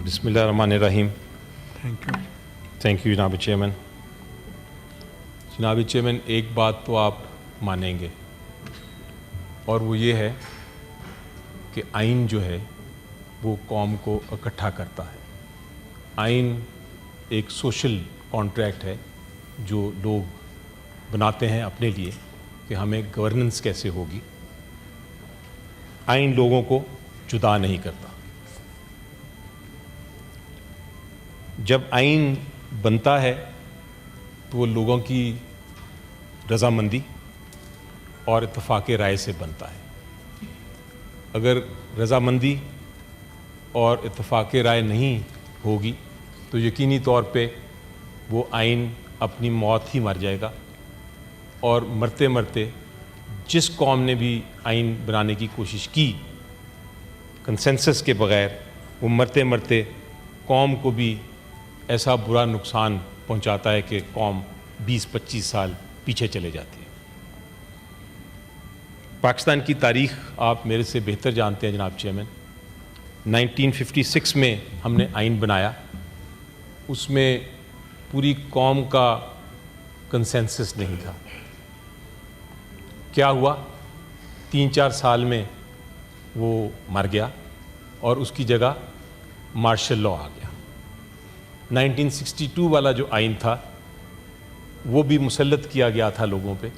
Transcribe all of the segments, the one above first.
بسم اللہ الرحمن الرحیم. تھینک یو جناب چیئرمین. جناب چیئرمین، ایک بات تو آپ مانیں گے اور وہ یہ ہے کہ آئین جو ہے وہ قوم کو اکٹھا کرتا ہے. آئین ایک سوشل کانٹریکٹ ہے جو لوگ بناتے ہیں اپنے لیے کہ ہمیں گورننس کیسے ہوگی. آئین لوگوں کو جدا نہیں کرتا. جب آئین بنتا ہے تو وہ لوگوں کی رضامندی اور اتفاق رائے سے بنتا ہے. اگر رضامندی اور اتفاق رائے نہیں ہوگی تو یقینی طور پہ وہ آئین اپنی موت ہی مر جائے گا. اور مرتے مرتے جس قوم نے بھی آئین بنانے کی کوشش کی کنسنسس کے بغیر، وہ مرتے مرتے قوم کو بھی ایسا برا نقصان پہنچاتا ہے کہ قوم 20-25 سال پیچھے چلے جاتی ہے. پاکستان کی تاریخ آپ میرے سے بہتر جانتے ہیں جناب چیئرمین. 1956 میں ہم نے آئین بنایا. اس میں پوری قوم کا کنسنسس نہیں تھا. کیا ہوا؟ 3-4 سال میں وہ مر گیا اور اس کی جگہ مارشل لاء آ گیا. 1962 والا جو آئین تھا وہ بھی مسلط کیا گیا تھا لوگوں پہ.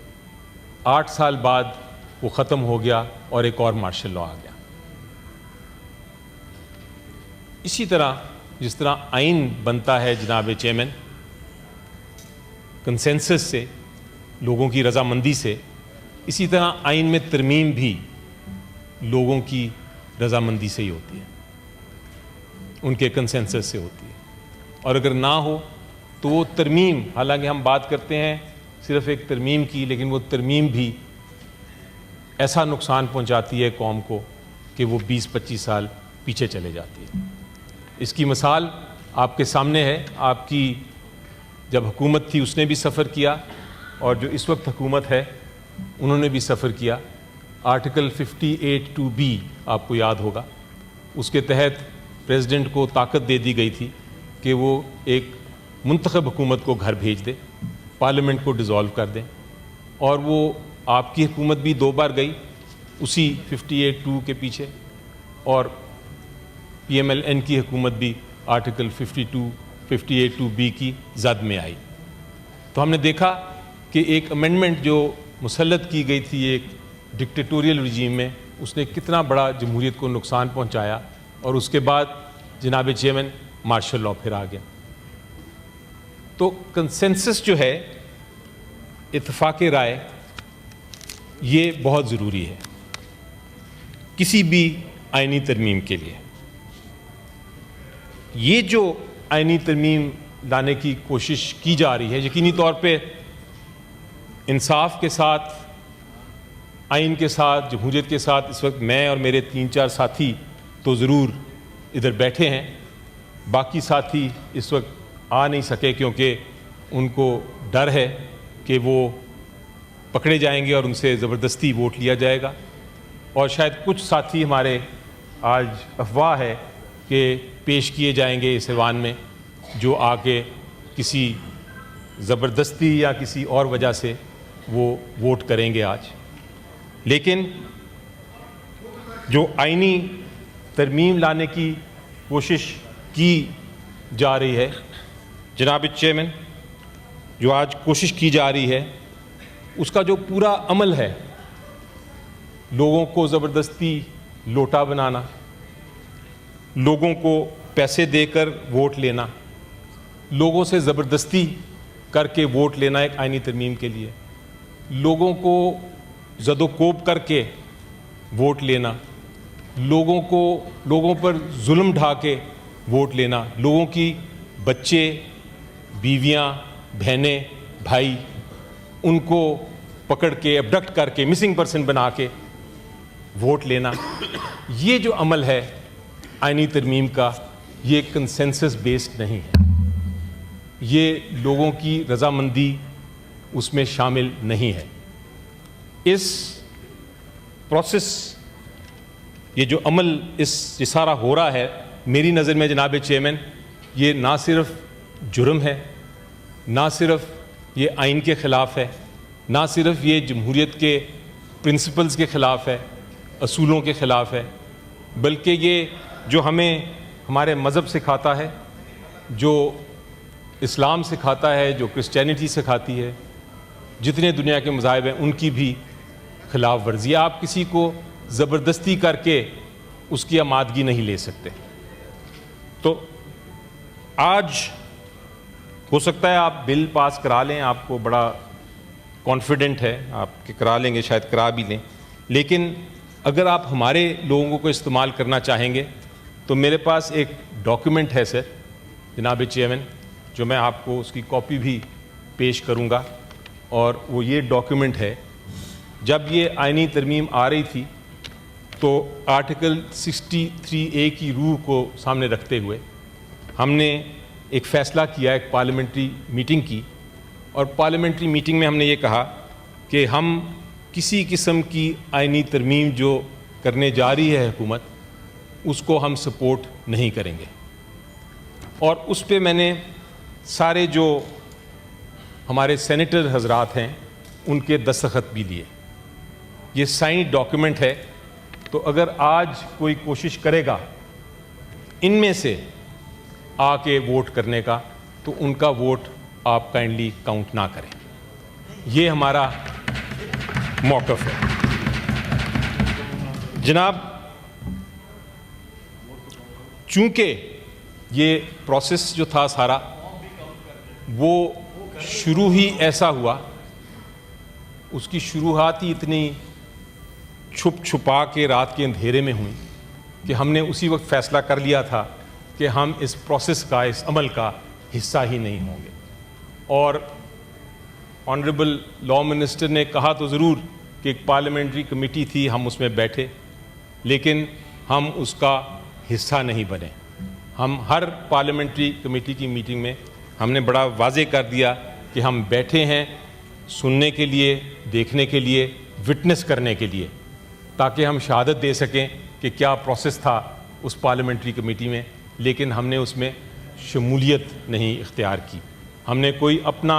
8 سال بعد وہ ختم ہو گیا اور ایک اور مارشل لاء آ گیا. اسی طرح جس طرح آئین بنتا ہے جناب چیئرمین کنسنسس سے، لوگوں کی رضامندی سے، اسی طرح آئین میں ترمیم بھی لوگوں کی رضامندی سے ہی ہوتی ہے، ان کے کنسنسس سے ہوتی ہے. اور اگر نہ ہو تو وہ ترمیم، حالانکہ ہم بات کرتے ہیں صرف ایک ترمیم کی، لیکن وہ ترمیم بھی ایسا نقصان پہنچاتی ہے قوم کو کہ وہ 20-25 سال پیچھے چلے جاتی ہے. اس کی مثال آپ کے سامنے ہے. آپ کی جب حکومت تھی اس نے بھی سفر کیا، اور جو اس وقت حکومت ہے انہوں نے بھی سفر کیا. آرٹیکل 58(2)B آپ کو یاد ہوگا. اس کے تحت پریزیڈنٹ کو طاقت دے دی گئی تھی کہ وہ ایک منتخب حکومت کو گھر بھیج دے، پارلیمنٹ کو ڈیزالو کر دیں. اور وہ آپ کی حکومت بھی 2 بار گئی اسی 58(2) کے پیچھے، اور PMLN کی حکومت بھی آرٹیکل 58(2)B کی زد میں آئی. تو ہم نے دیکھا کہ ایک امینڈمنٹ جو مسلط کی گئی تھی ایک ڈکٹیٹوریل رجیم میں، اس نے کتنا بڑا جمہوریت کو نقصان پہنچایا. اور اس کے بعد جناب چیئرمین مارشل لاء پھر آ گیا. تو کنسنسس جو ہے، اتفاق رائے، یہ بہت ضروری ہے کسی بھی آئینی ترمیم کے لیے. یہ جو آئینی ترمیم لانے کی کوشش کی جا رہی ہے، یقینی طور پہ انصاف کے ساتھ، آئین کے ساتھ، جمہوریت کے ساتھ، اس وقت میں اور میرے 3-4 ساتھی تو ضرور ادھر بیٹھے ہیں. باقی ساتھی اس وقت آ نہیں سکے کیونکہ ان کو ڈر ہے کہ وہ پکڑے جائیں گے اور ان سے زبردستی ووٹ لیا جائے گا. اور شاید کچھ ساتھی ہمارے آج افواہ ہے کہ پیش کیے جائیں گے اس ایوان میں، جو آ کے کسی زبردستی یا کسی اور وجہ سے وہ ووٹ کریں گے آج. لیکن جو آئینی ترمیم لانے کی کوشش کی جا رہی ہے جناب چیئرمین، جو آج کوشش کی جا رہی ہے، اس کا جو پورا عمل ہے، لوگوں کو زبردستی لوٹا بنانا، لوگوں کو پیسے دے کر ووٹ لینا، لوگوں سے زبردستی کر کے ووٹ لینا ایک آئینی ترمیم کے لیے، لوگوں کو زد و کوب کر کے ووٹ لینا، لوگوں پر ظلم ڈھا کے ووٹ لینا، لوگوں کی بچے، بیویاں، بہنیں، بھائی، ان کو پکڑ کے ابڈکٹ کر کے مسنگ پرسن بنا کے ووٹ لینا. یہ جو عمل ہے آئینی ترمیم کا، یہ کنسنسس بیسڈ نہیں ہے. یہ لوگوں کی رضامندی اس میں شامل نہیں ہے. اس پروسیس، یہ جو عمل یہ سارا ہو رہا ہے میری نظر میں جناب چیئرمین یہ نہ صرف جرم ہے، نہ صرف یہ آئین کے خلاف ہے، نہ صرف یہ جمہوریت کے پرنسپلز کے خلاف ہے، اصولوں کے خلاف ہے، بلکہ یہ جو ہمیں ہمارے مذہب سکھاتا ہے، جو اسلام سکھاتا ہے، جو کرسچینٹی سکھاتی ہے، جتنے دنیا کے مذاہب ہیں ان کی بھی خلاف ورزی ہے۔ آپ کسی کو زبردستی کر کے اس کی آمادگی نہیں لے سکتے۔ تو آج ہو سکتا ہے آپ بل پاس کرا لیں، آپ کو بڑا کانفیڈنٹ ہے آپ کہ کرا لیں گے، شاید کرا بھی لیں، لیکن اگر آپ ہمارے لوگوں کو استعمال کرنا چاہیں گے تو میرے پاس ایک ڈاکیومنٹ ہے سر جناب چیئرمین، جو میں آپ کو اس کی کاپی بھی پیش کروں گا، اور وہ یہ ڈاکیومنٹ ہے۔ جب یہ آئینی ترمیم آ رہی تھی تو آرٹیکل 63A کی روح کو سامنے رکھتے ہوئے ہم نے ایک فیصلہ کیا، ایک پارلیمنٹری میٹنگ کی، اور پارلیمنٹری میٹنگ میں ہم نے یہ کہا کہ ہم کسی قسم کی آئینی ترمیم جو کرنے جا رہی ہے حکومت، اس کو ہم سپورٹ نہیں کریں گے۔ اور اس پہ میں نے سارے جو ہمارے سینیٹر حضرات ہیں ان کے دستخط بھی لیے۔ یہ سائنڈ ڈاکیومنٹ ہے، تو اگر آج کوئی کوشش کرے گا ان میں سے آ کے ووٹ کرنے کا تو ان کا ووٹ آپ کائنڈلی کاؤنٹ نہ کریں۔ یہ ہمارا موقف ہے۔ جناب، چونکہ یہ پروسیس جو تھا سارا وہ شروع ہی ایسا ہوا، اس کی شروعات ہی اتنی چھپ چھپا کے رات کے اندھیرے میں ہوئی کہ ہم نے اسی وقت فیصلہ کر لیا تھا کہ ہم اس پروسیس کا، اس عمل کا حصہ ہی نہیں ہوں گے۔ اور آنریبل لاء منسٹر نے کہا تو ضرور کہ ایک پارلیمنٹری کمیٹی تھی، ہم اس میں بیٹھے، لیکن ہم اس کا حصہ نہیں بنے۔ ہم ہر پارلیمنٹری کمیٹی کی میٹنگ میں ہم نے بڑا واضح کر دیا کہ ہم بیٹھے ہیں سننے کے لیے، دیکھنے کے لیے، وٹنس کرنے کے لیے، تاکہ ہم شہادت دے سکیں کہ کیا پروسیس تھا اس پارلیمنٹری کمیٹی میں، لیکن ہم نے اس میں شمولیت نہیں اختیار کی۔ ہم نے کوئی اپنا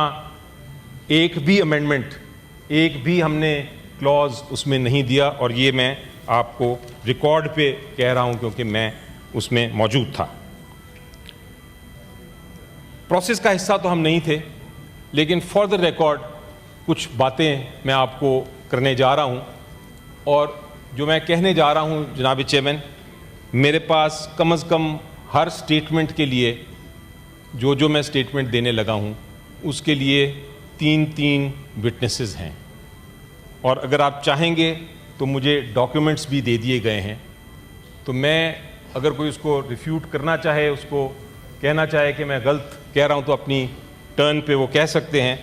ایک بھی امینڈمنٹ، ایک بھی ہم نے کلوز اس میں نہیں دیا، اور یہ میں آپ کو ریکارڈ پہ کہہ رہا ہوں کیونکہ میں اس میں موجود تھا۔ پروسیس کا حصہ تو ہم نہیں تھے، لیکن فار دا ریکارڈ کچھ باتیں میں آپ کو کرنے جا رہا ہوں، اور جو میں کہنے جا رہا ہوں جناب چیئرمین، میرے پاس کم از کم ہر سٹیٹمنٹ کے لیے جو میں سٹیٹمنٹ دینے لگا ہوں اس کے لیے 3 وٹنسز ہیں، اور اگر آپ چاہیں گے تو مجھے ڈاکیومنٹس بھی دے دیے گئے ہیں، تو میں اگر کوئی اس کو ریفیوٹ کرنا چاہے، اس کو کہنا چاہے کہ میں غلط کہہ رہا ہوں، تو اپنی ٹرن پہ وہ کہہ سکتے ہیں،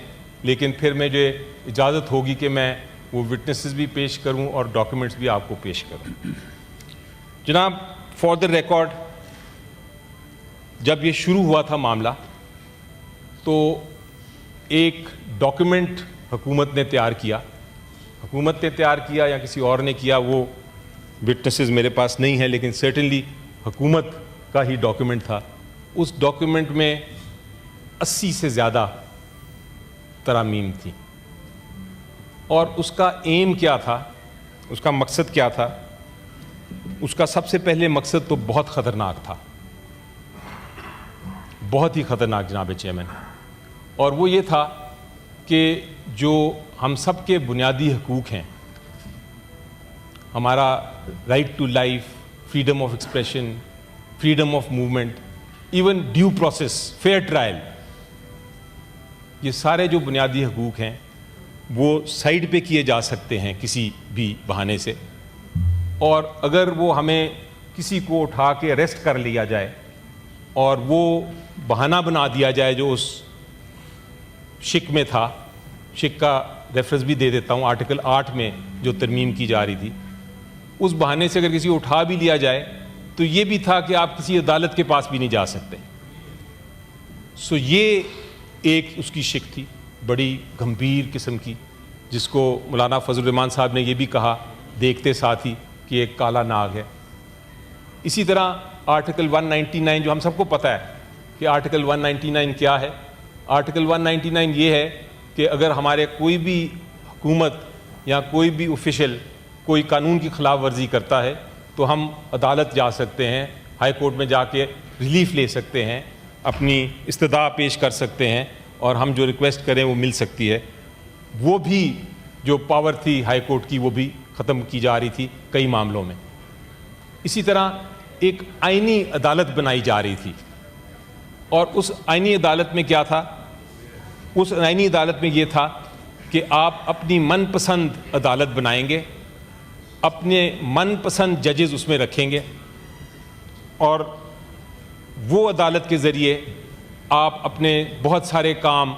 لیکن پھر مجھے اجازت ہوگی کہ میں وہ وٹنسز بھی پیش کروں اور ڈاکیومنٹس بھی آپ کو پیش کروں۔ جناب، فار دا ریکارڈ، جب یہ شروع ہوا تھا معاملہ تو ایک ڈاکیومنٹ حکومت نے تیار کیا، یا کسی اور نے کیا، وہ وٹنسز میرے پاس نہیں ہیں، لیکن سرٹنلی حکومت کا ہی ڈاکیومنٹ تھا۔ اس ڈاکیومنٹ میں 80 سے زیادہ ترامیم تھیں، اور اس کا ایم کیا تھا، اس کا مقصد کیا تھا؟ اس کا سب سے پہلے مقصد تو بہت خطرناک تھا، بہت ہی خطرناک جناب چیئرمین، اور وہ یہ تھا کہ جو ہم سب کے بنیادی حقوق ہیں، ہمارا right to life, freedom of expression, freedom of movement, even due process, fair trial, یہ سارے جو بنیادی حقوق ہیں وہ سائڈ پہ کیے جا سکتے ہیں کسی بھی بہانے سے، اور اگر وہ ہمیں کسی کو اٹھا کے اریسٹ کر لیا جائے اور وہ بہانہ بنا دیا جائے جو اس شک میں تھا، شک کا ریفرنس بھی دے دیتا ہوں، آرٹیکل 8 میں جو ترمیم کی جا رہی تھی، اس بہانے سے اگر کسی کو اٹھا بھی لیا جائے تو یہ بھی تھا کہ آپ کسی عدالت کے پاس بھی نہیں جا سکتے۔ سو یہ ایک اس کی شک تھی بڑی گمبھیر قسم کی، جس کو مولانا فضل الرحمان صاحب نے یہ بھی کہا دیکھتے ساتھ ہی کہ ایک کالا ناگ ہے۔ اسی طرح آرٹیکل 199 جو ہم سب کو پتہ ہے کہ آرٹیکل 199 کیا ہے. آرٹیکل 199 یہ ہے کہ اگر ہمارے کوئی بھی حکومت یا کوئی بھی آفیشل کوئی قانون کی خلاف ورزی کرتا ہے تو ہم عدالت جا سکتے ہیں, ہائی کورٹ میں جا کے ریلیف لے سکتے ہیں, اپنی استدعا پیش کر سکتے ہیں اور ہم جو ریکویسٹ کریں وہ مل سکتی ہے. وہ بھی جو پاور تھی ہائی کورٹ کی وہ بھی ختم کی جا رہی تھی کئی معاملوں میں. اسی طرح ایک آئینی عدالت بنائی جا رہی تھی, اور اس آئینی عدالت میں کیا تھا؟ اس آئینی عدالت میں یہ تھا کہ آپ اپنی من پسند عدالت بنائیں گے, اپنے من پسند ججز اس میں رکھیں گے, اور وہ عدالت کے ذریعے آپ اپنے بہت سارے کام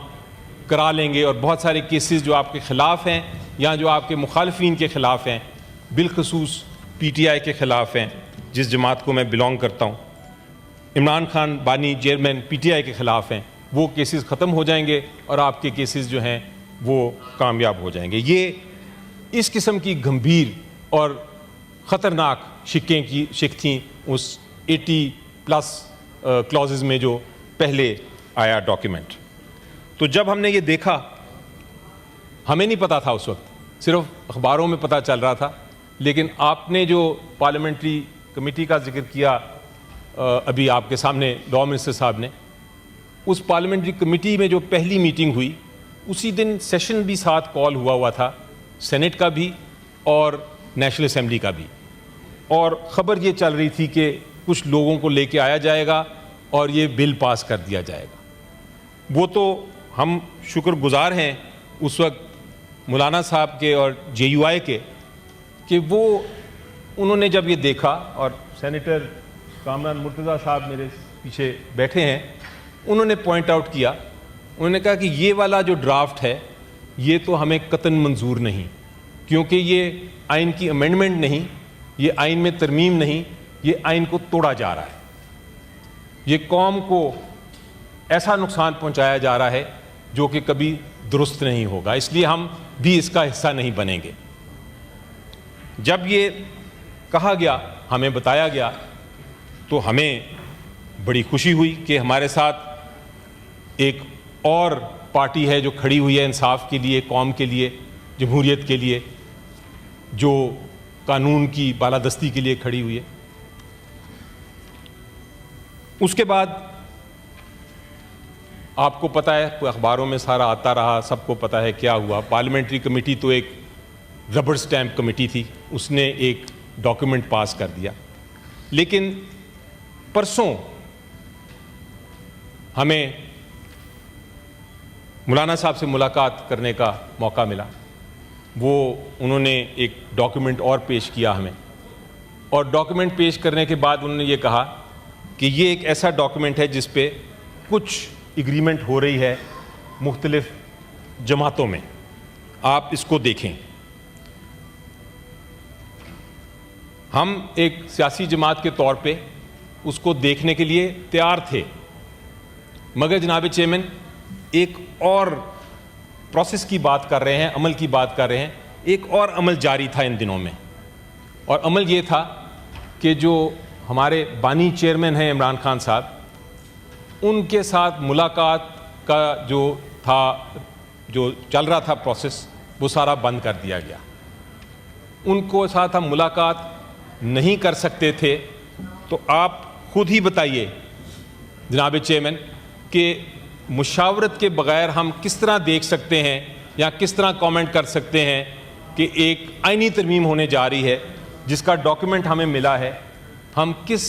کرا لیں گے, اور بہت سارے کیسز جو آپ کے خلاف ہیں یا جو آپ کے مخالفین کے خلاف ہیں, بالخصوص پی ٹی آئی کے خلاف ہیں, جس جماعت کو میں بلانگ کرتا ہوں, عمران خان بانی چیئرمین پی ٹی آئی کے خلاف ہیں, وہ کیسز ختم ہو جائیں گے اور آپ کے کیسز جو ہیں وہ کامیاب ہو جائیں گے. یہ اس قسم کی گمبھیر اور خطرناک شک تھیں اس 80+ کلازز میں جو پہلے آیا ڈاکیومنٹ. تو جب ہم نے یہ دیکھا, ہمیں نہیں پتا تھا اس وقت, صرف اخباروں میں پتہ چل رہا تھا, لیکن آپ نے جو پارلیمنٹری کمیٹی کا ذکر کیا ابھی آپ کے سامنے لاء منسٹر صاحب نے, اس پارلیمنٹری کمیٹی میں جو پہلی میٹنگ ہوئی اسی دن سیشن بھی ساتھ کال ہوا تھا, سینٹ کا بھی اور نیشنل اسمبلی کا بھی, اور خبر یہ چل رہی تھی کہ کچھ لوگوں کو لے کے آیا جائے گا اور یہ بل پاس کر دیا جائے گا. وہ تو ہم شکر گزار ہیں اس وقت مولانا صاحب کے اور جے یو آئی کے کہ وہ انہوں نے جب یہ دیکھا, اور سینیٹر کامران مرتضیٰ صاحب میرے پیچھے بیٹھے ہیں, انہوں نے پوائنٹ آؤٹ کیا, انہوں نے کہا کہ یہ والا جو ڈرافٹ ہے یہ تو ہمیں قطعاً منظور نہیں, کیونکہ یہ آئین کی امینڈمنٹ نہیں, یہ آئین میں ترمیم نہیں, یہ آئین کو توڑا جا رہا ہے, یہ قوم کو ایسا نقصان پہنچایا جا رہا ہے جو کہ کبھی درست نہیں ہوگا, اس لیے ہم بھی اس کا حصہ نہیں بنیں گے. جب یہ کہا گیا, ہمیں بتایا گیا, تو ہمیں بڑی خوشی ہوئی کہ ہمارے ساتھ ایک اور پارٹی ہے جو کھڑی ہوئی ہے انصاف کے لیے, قوم کے لیے, جمہوریت کے لیے, جو قانون کی بالادستی کے لیے کھڑی ہوئی ہے. اس کے بعد آپ کو پتہ ہے, اخباروں میں سارا آتا رہا, سب کو پتہ ہے کیا ہوا. پارلیمنٹری کمیٹی تو ایک ربڑ سٹیمپ کمیٹی تھی, اس نے ایک ڈاکیومنٹ پاس کر دیا. لیکن پرسوں ہمیں مولانا صاحب سے ملاقات کرنے کا موقع ملا. انہوں نے ایک ڈاکیومنٹ اور پیش کیا ہمیں, اور ڈاکیومنٹ پیش کرنے کے بعد انہوں نے یہ کہا کہ یہ ایک ایسا ڈاکیومنٹ ہے جس پہ کچھ ایگریمنٹ ہو رہی ہے مختلف جماعتوں میں, آپ اس کو دیکھیں. ہم ایک سیاسی جماعت کے طور پہ اس کو دیکھنے کے لیے تیار تھے, مگر جناب چیئرمین ایک اور پروسیس کی بات کر رہے ہیں, عمل کی بات کر رہے ہیں. ایک اور عمل جاری تھا ان دنوں میں, اور عمل یہ تھا کہ جو ہمارے بانی چیئرمین ہیں عمران خان صاحب, ان کے ساتھ ملاقات کا جو چل رہا تھا پروسیس, وہ سارا بند کر دیا گیا. ان کو ساتھ ہم ملاقات نہیں کر سکتے تھے. تو آپ خود ہی بتائیے جناب چیئرمین کہ مشاورت کے بغیر ہم کس طرح دیکھ سکتے ہیں یا کس طرح کامنٹ کر سکتے ہیں کہ ایک آئینی ترمیم ہونے جا رہی ہے جس کا ڈاکیومنٹ ہمیں ملا ہے, ہم کس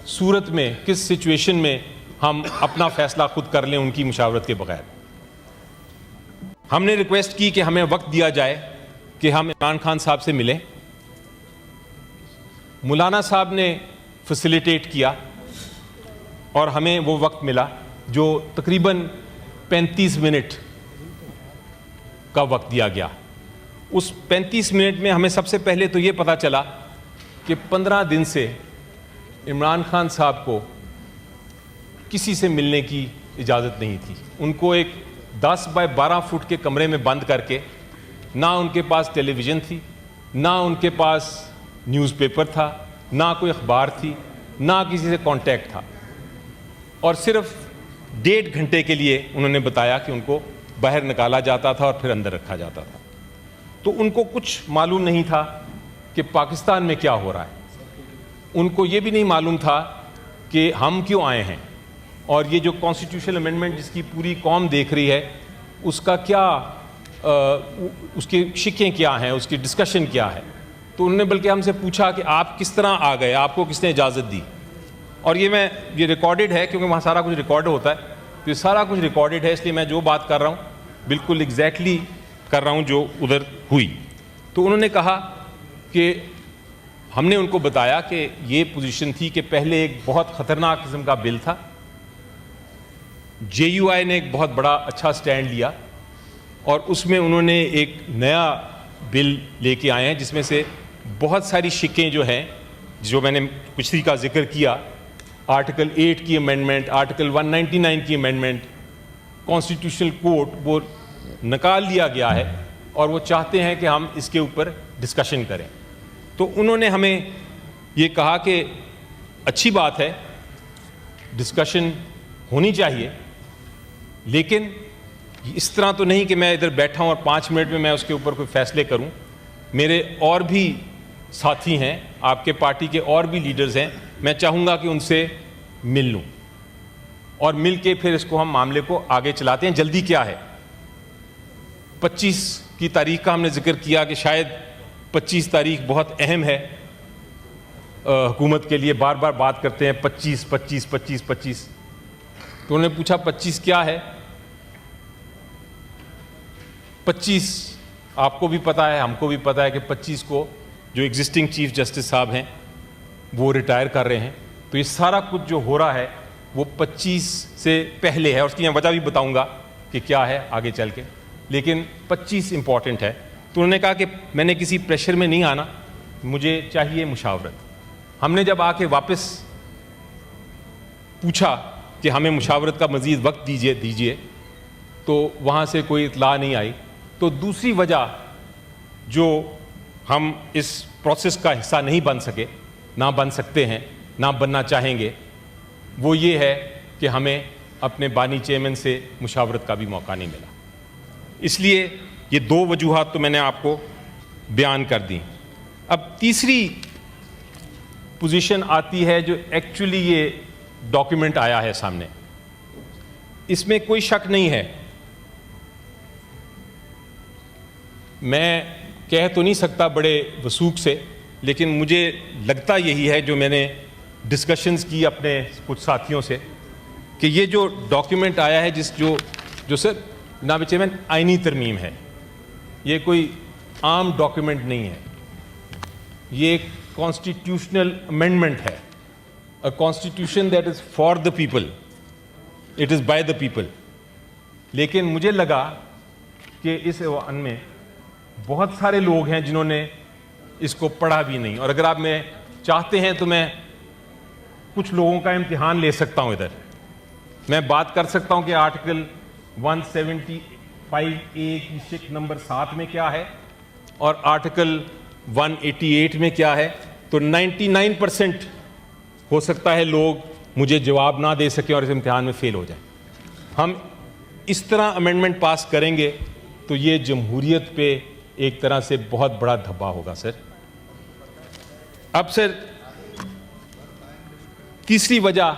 صورت میں, کس سچویشن میں ہم اپنا فیصلہ خود کر لیں ان کی مشاورت کے بغیر. ہم نے ریکویسٹ کی کہ ہمیں وقت دیا جائے کہ ہم عمران خان صاحب سے ملیں. مولانا صاحب نے فیسیلیٹیٹ کیا اور ہمیں وہ وقت ملا جو تقریباً 35 منٹ کا وقت دیا گیا. اس 35 منٹ میں ہمیں سب سے پہلے تو یہ پتہ چلا کہ 15 دن سے عمران خان صاحب کو کسی سے ملنے کی اجازت نہیں تھی. ان کو ایک 10 بائی 12 فٹ کے کمرے میں بند کر کے, نہ ان کے پاس ٹیلی ویژن تھی, نہ ان کے پاس نیوز پیپر تھا, نہ کوئی اخبار تھی, نہ کسی سے کانٹیکٹ تھا, اور صرف 1.5 گھنٹے کے لیے انہوں نے بتایا کہ ان کو باہر نکالا جاتا تھا اور پھر اندر رکھا جاتا تھا. تو ان کو کچھ معلوم نہیں تھا کہ پاکستان میں کیا ہو رہا ہے, ان کو یہ بھی نہیں معلوم تھا کہ ہم کیوں آئے ہیں, اور یہ جو کانسٹیٹیوشنل امینڈمنٹ جس کی پوری قوم دیکھ رہی ہے اس کا کیا اس کی شکیں کیا ہیں, اس کی ڈسکشن کیا ہے. تو انہوں نے بلکہ ہم سے پوچھا کہ آپ کس طرح آ گئے, آپ کو کس نے اجازت دی. اور یہ ریکارڈڈ ہے کیونکہ وہاں سارا کچھ ریکارڈ ہوتا ہے, تو یہ سارا کچھ ریکارڈڈ ہے, اس لیے میں جو بات کر رہا ہوں بالکل ایگزیکٹلی کر رہا ہوں جو ادھر ہوئی. تو انہوں نے کہا کہ ہم نے ان کو بتایا کہ یہ پوزیشن تھی کہ پہلے ایک بہت خطرناک قسم کا بل تھا, JUI نے ایک بہت بڑا اچھا سٹینڈ لیا, اور اس میں انہوں نے ایک نیا بل لے کے آئے ہیں جس میں سے بہت ساری شکیں جو ہیں, جو میں نے پچھلی کا ذکر کیا, آرٹیکل 8 کی امینڈمنٹ, آرٹیکل 199 کی امینڈمنٹ, کانسٹیٹیوشنل کوڈ, وہ نکال لیا گیا ہے اور وہ چاہتے ہیں کہ ہم اس کے اوپر ڈسکشن کریں. تو انہوں نے ہمیں یہ کہا کہ اچھی بات ہے, ڈسکشن ہونی چاہیے, لیکن اس طرح تو نہیں کہ میں ادھر بیٹھا ہوں اور 5 منٹ میں اس کے اوپر کوئی فیصلے کروں. میرے اور بھی ساتھی ہیں, آپ کے پارٹی کے اور بھی لیڈرز ہیں, میں چاہوں گا کہ ان سے مل لوں اور مل کے پھر اس کو ہم معاملے کو آگے چلاتے ہیں. جلدی کیا ہے, 25 کی تاریخ کا ہم نے ذکر کیا کہ شاید 25 تاریخ بہت اہم ہے حکومت کے لیے, بار بار بات کرتے ہیں 25 25 25 25. تو انہوں نے پوچھا 25 کیا ہے. 25 آپ کو بھی پتہ ہے, ہم کو بھی پتہ ہے کہ 25 کو جو ایگزسٹنگ چیف جسٹس صاحب ہیں وہ ریٹائر کر رہے ہیں. تو یہ سارا کچھ جو ہو رہا ہے وہ 25 سے پہلے ہے, اور اس کی میں وجہ بھی بتاؤں گا کہ کیا ہے آگے چل کے, لیکن 25 امپورٹنٹ ہے. تو انہوں نے کہا کہ میں نے کسی پریشر میں نہیں آنا, مجھے چاہیے مشاورت. ہم نے جب آ کے واپس پوچھا کہ ہمیں مشاورت کا مزید وقت دیجیے, تو وہاں سے کوئی اطلاع نہیں آئی. تو دوسری وجہ جو ہم اس پروسیس کا حصہ نہیں بن سکے, نہ بن سکتے ہیں, نہ بننا چاہیں گے, وہ یہ ہے کہ ہمیں اپنے بانی چیئرمین سے مشاورت کا بھی موقع نہیں ملا. اس لیے یہ 2 وجوہات تو میں نے آپ کو بیان کر دیں. اب تیسری پوزیشن آتی ہے جو ایکچولی یہ ڈاکیومنٹ آیا ہے سامنے. اس میں کوئی شک نہیں ہے, میں کہہ تو نہیں سکتا بڑے وثوق سے, لیکن مجھے لگتا یہی ہے جو میں نے ڈسکشنز کی اپنے کچھ ساتھیوں سے, کہ یہ جو ڈاکیومنٹ آیا ہے جو سر جناب چیئرمین آئینی ترمیم ہے, یہ کوئی عام ڈاکیومنٹ نہیں ہے, یہ ایک کانسٹیٹیوشنل امینڈمنٹ ہے. A constitution that is for the people, it is by the people. لیکن مجھے لگا کہ اس ایوان میں بہت سارے لوگ ہیں جنہوں نے اس کو پڑھا بھی نہیں, اور اگر آپ میں چاہتے ہیں تو میں کچھ لوگوں کا امتحان لے سکتا ہوں. ادھر میں بات کر سکتا ہوں کہ آرٹیکل 175A کی شک نمبر 7 میں کیا ہے اور آرٹیکل 188 میں کیا ہے. تو 99% ہو سکتا ہے لوگ مجھے جواب نہ دے سکیں اور اس امتحان میں فیل ہو جائیں. ہم اس طرح امینڈمنٹ پاس کریں گے تو یہ جمہوریت پہ ایک طرح سے بہت بڑا دھبا ہوگا سر. اب سر تیسری وجہ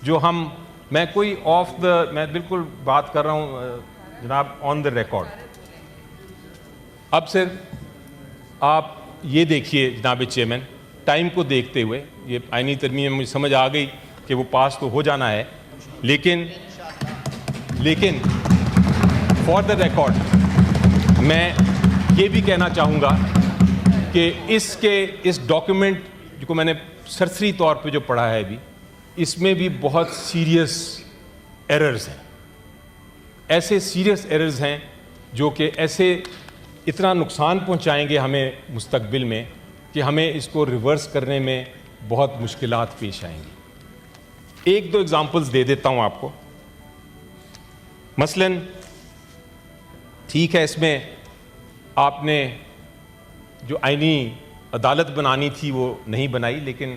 جو میں کوئی میں بالکل بات کر رہا ہوں جناب آن دا ریکارڈ. اب سر آپ یہ دیکھیے جناب چیئرمین, ٹائم کو دیکھتے ہوئے یہ آئینی ترمیم میں مجھے سمجھ آ گئی کہ وہ پاس تو ہو جانا ہے, لیکن فار دا ریکارڈ میں یہ بھی کہنا چاہوں گا کہ اس ڈاکیومنٹ کو میں نے سرسری طور پہ جو پڑھا ہے ابھی, اس میں بھی بہت سیریس ایررز ہیں. ایسے سیریس ایررز ہیں جو کہ اتنا نقصان پہنچائیں گے ہمیں مستقبل میں کہ ہمیں اس کو ریورس کرنے میں بہت مشکلات پیش آئیں گی. 1-2 ایگزامپلز دے دیتا ہوں آپ کو. مثلاً ٹھیک ہے اس میں آپ نے جو آئینی عدالت بنانی تھی وہ نہیں بنائی, لیکن